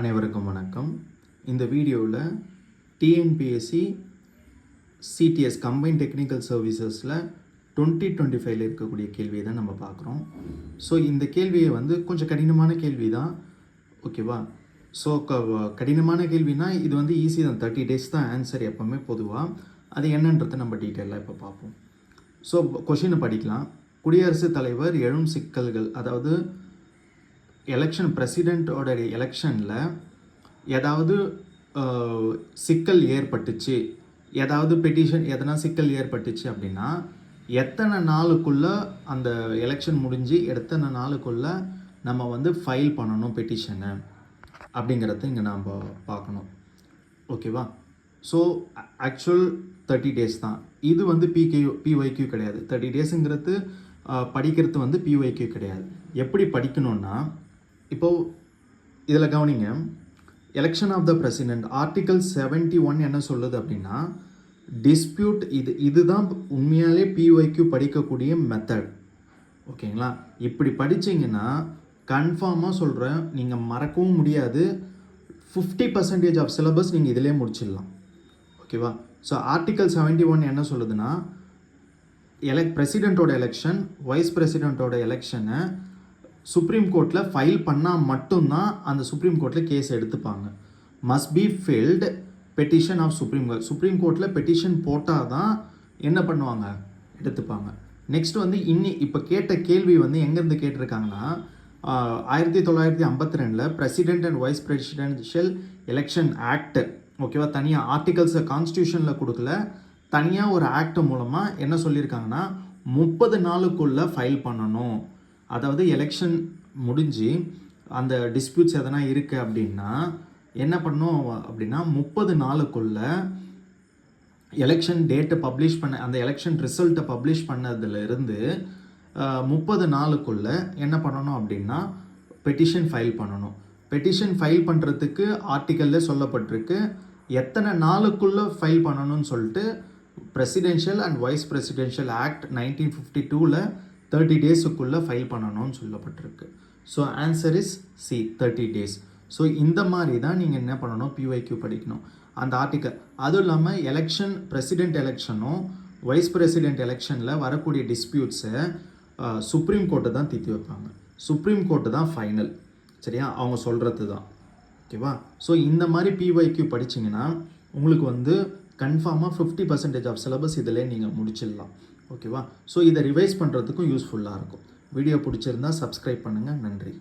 அனைவருக்கும் வணக்கம். இந்த வீடியோவில் டிஎன்பிஎஸ்சி சிடிஎஸ் கம்பைன் டெக்னிக்கல் சர்வீசஸில் 2025 இருக்கக்கூடிய கேள்வியை தான் நம்ம பார்க்குறோம். ஸோ இந்த கேள்வியை கொஞ்சம் கடினமான கேள்வி தான், ஓகேவா? ஸோ கடினமான கேள்வினா இது ஈஸி தான், 30 days தான் ஆன்சர் எப்போவுமே பொதுவாக. அது என்னன்றதை நம்ம டீட்டெயிலாக இப்போ பார்ப்போம். ஸோ கொஷினை படிக்கலாம். குடியரசுத் தலைவர் எழும் சிக்கல்கள், அதாவது எலெக்ஷன் பிரசிடெண்ட்டோட எலெக்ஷனில் ஏதாவது சிக்கல் ஏற்பட்டுச்சு, ஏதாவது பெட்டிஷன் எதனா சிக்கல் ஏற்பட்டுச்சு அப்படின்னா எத்தனை நாளுக்குள்ளே அந்த எலெக்ஷன் முடிஞ்சு எத்தனை நாளுக்குள்ளே நம்ம ஃபைல் பண்ணணும் பெட்டிஷனை அப்படிங்கிறத இங்கே நாம் பார்க்கணும், ஓகேவா? ஸோ ஆக்சுவல் 30 days தான். இது பிஒய்க்யூ கிடையாது. 30 daysங்கிறது படிக்கிறது பிஒய்க்யூ கிடையாது. எப்படி படிக்கணும்னா, இப்போது இதில் கவனிங்க, election of the president article 71 என்ன சொல்லுது அப்படின்னா, டிஸ்பியூட் இதுதான் உண்மையாலே பிஒய்க்யூ படிக்கக்கூடிய மெத்தட், ஓகேங்களா? இப்படி படிச்சிங்கன்னா கன்ஃபார்மாக சொல்கிறேன், நீங்கள் மறக்கவும் முடியாது. 50% ஆஃப் சிலபஸ் நீங்கள் இதிலே முடிச்சிடலாம், ஓகேவா? ஸோ ஆர்டிகல் 71 என்ன சொல்லுதுன்னா, பிரசிடெண்ட்டோட எலெக்ஷன், வைஸ் பிரசிடெண்ட்டோட எலெக்ஷனை சுப்ரீம் கோர்ட்டில் ஃபைல் பண்ணால் மட்டும்தான் அந்த சுப்ரீம் கோர்ட்டில் கேஸ் எடுத்துப்பாங்க. Must be filed petition of supreme court. Supreme கோர்ட்டில் பெட்டிஷன் போட்டால் தான் என்ன பண்ணுவாங்க, எடுத்துப்பாங்க. நெக்ஸ்ட் இப்போ கேட்ட கேள்வி எங்கேருந்து கேட்டிருக்காங்கன்னா, 1952 president and vice presidential election act, ஓகேவா? தனியாக ஆர்டிகல்ஸை கான்ஸ்டியூஷனில் கொடுக்கல, தனியாக ஒரு ஆக்ட் மூலமாக என்ன சொல்லியிருக்காங்கன்னா 30 நாளுக்குள்ளே ஃபைல் பண்ணணும். அதாவது எலெக்ஷன் முடிஞ்சு அந்த டிஸ்பியூட்ஸ் எதனா இருக்குது அப்படின்னா என்ன பண்ணணும் அப்படின்னா 30 நாளுக்குள்ளே எலெக்ஷன் டேட்டை பப்ளிஷ் பண்ண, அந்த எலெக்ஷன் ரிசல்ட்டை பப்ளிஷ் பண்ணதுலேருந்து 30 நாளுக்குள்ளே என்ன பண்ணணும் அப்படின்னா பெட்டிஷன் ஃபைல் பண்ணணும். பெட்டிஷன் ஃபைல் பண்ணுறதுக்கு ஆர்டிக்கலில் சொல்லப்பட்டிருக்கு எத்தனை நாளுக்குள்ளே ஃபைல் பண்ணணும்னு சொல்லிட்டு. Presidential and vice presidential act 1952 30 daysக்குள்ளே ஃபைல் பண்ணணும்னு சொல்லப்பட்டிருக்கு. So answer is C, 30 days. So இந்த மாதிரி தான் நீங்கள் என்ன பண்ணணும், பிஒய்க்யூ படிக்கணும் அந்த ஆர்டிக்கல். அதுவும் இல்லாமல் எலெக்ஷன், பிரசிடெண்ட் எலெக்ஷனும் வைஸ் பிரசிடெண்ட் எலெக்ஷனில் வரக்கூடிய டிஸ்பியூட்ஸை சுப்ரீம் கோர்ட்டு தான் தீர்த்து வைப்பாங்க. சுப்ரீம் கோர்ட்டு தான் ஃபைனல், சரியா? அவங்க சொல்கிறது தான், ஓகேவா? ஸோ இந்த மாதிரி பிஒய்க்யூ படிச்சிங்கன்னா உங்களுக்கு கன்ஃபார்மாக 50% ஆஃப் சிலபஸ் இதிலே நீங்கள் முடிச்சிடலாம், ஓகேவா? ஸோ இதை ரிவைஸ் பண்ணுறதுக்கும் யூஸ்ஃபுல்லாக இருக்கும். வீடியோ பிடிச்சிருந்தால் சப்ஸ்கிரைப் பண்ணுங்கள். நன்றி.